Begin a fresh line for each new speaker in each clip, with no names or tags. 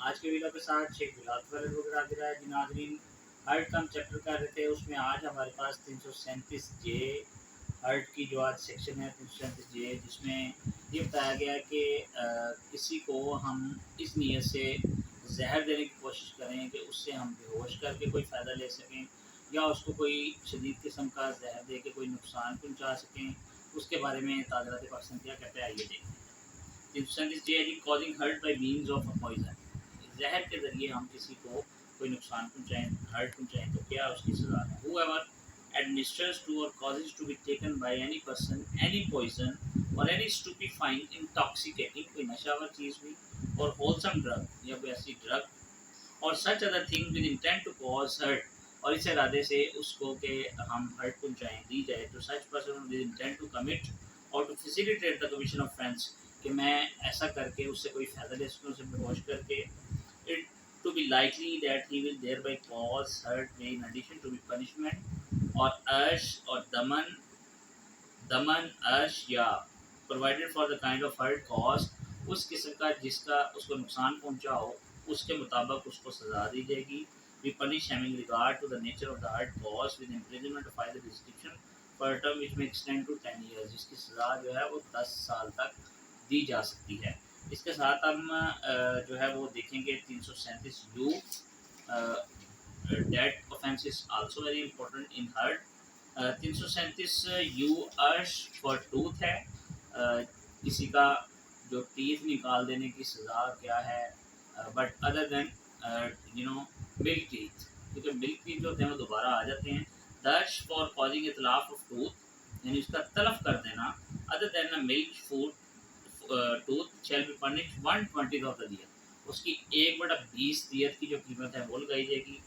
आज के वीडियो के साथ शेख बिलावल वगैरह दे रहा है जी नाजरीन। हर्ट का हम चैप्टर कर रहे थे, उसमें आज हमारे पास 337 जे हर्ट की जो आज सेक्शन है 337 जे, जिसमें ये बताया गया है कि किसी को हम इस नीयत से जहर देने की कोशिश करें कि उससे हम बेहोश करके कोई फ़ायदा ले सकें या उसको कोई शदीद किस्म का जहर दे के कोई नुकसान पहुँचा सकें, उसके बारे में ताज़ात पाकिस्तान क्या कहते हैं, आइए देखते हैं। 337 जे है जी, causing hurt by means of a poison. जहर के ज़रिए हम किसी को कोई नुकसान पहुँचाएँ, हर्ट पहुँचाएँ तो क्या उसकी सज़ा है। Whoever administers to or causes to be taken by any person any poison or any stupefying intoxicating, कोई नशावर चीज़ हुई, और wholesome drug या कोई ऐसी ड्रग और such other thing with intent to cause hurt, और इस इरादे से उसको कि हम हर्ट पहुँचाएँ दी जाए तो such person with intent to commit or to facilitate the commission of offence, कि मैं ऐसा करके उससे कोई फ़ायदा ले सकूँ, उसे बेहोश करके, it to be likely that he will thereby cause hurt may in addition to be punishment or urge or दमन अर्श या provided for the kind of hurt caused, उस किस्म का जिसका उसको नुकसान पहुंचा हो उसके मुताबिक उसको सजा दी जाएगी। We punish having regard to the nature of the hurt caused with imprisonment of either restriction for a term which may extend to 10 years, जिसकी सजा जो है वो 10 साल तक दी जा सकती है। इसके साथ हम जो है वो देखेंगे 337 U, that offence is also very important in hurt. 337 U अर्श फॉर टूथ है, किसी का जो टीथ निकाल देने की सज़ा क्या है, but other than milk teeth, क्योंकि मिल्क टीथ जो होते हैं वो दोबारा आ जाते हैं। दर्श फॉर कॉजिंग इतलाफ ऑफ टूथ, यानी उसका तलफ कर देना, other than milk food tooth shall be punish 1/20 of the year, उसकी 1/20 ईयर की जो कीमत है वो लगाई जाएगी।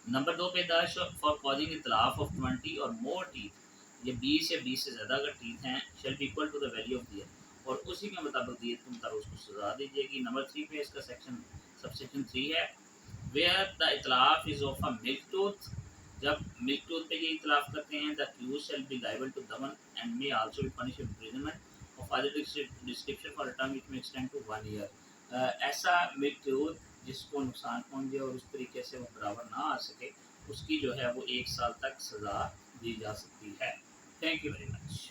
नंबर 2 पे दर्श फॉर कॉजिंग इतलाफ ऑफ 20 और मोर टीथ, ये 20 या 20 से ज़्यादा अगर टीथ हैं, shall be equal to the value of ear, और उसी के मुताबिक दिए के मुताबिक उसको सजा दी जाएगी। नंबर 3 पे इसका सेक्शन सबसेक्शन 3 है, वेयर द इतलाफ is of a milk tooth, जब मिल्क टूथ पे ये इतलाफ करते हैं, the accused shall be liable to दमन and may also be punish imprisonment of other description for a term which may extend to 1 year. ऐसा milk tooth जिसको नुकसान पहुंच जाए और उस तरीके से वो बराबर ना आ सके, उसकी जो है वो 1 साल तक सज़ा दी जा सकती है। Thank you very much.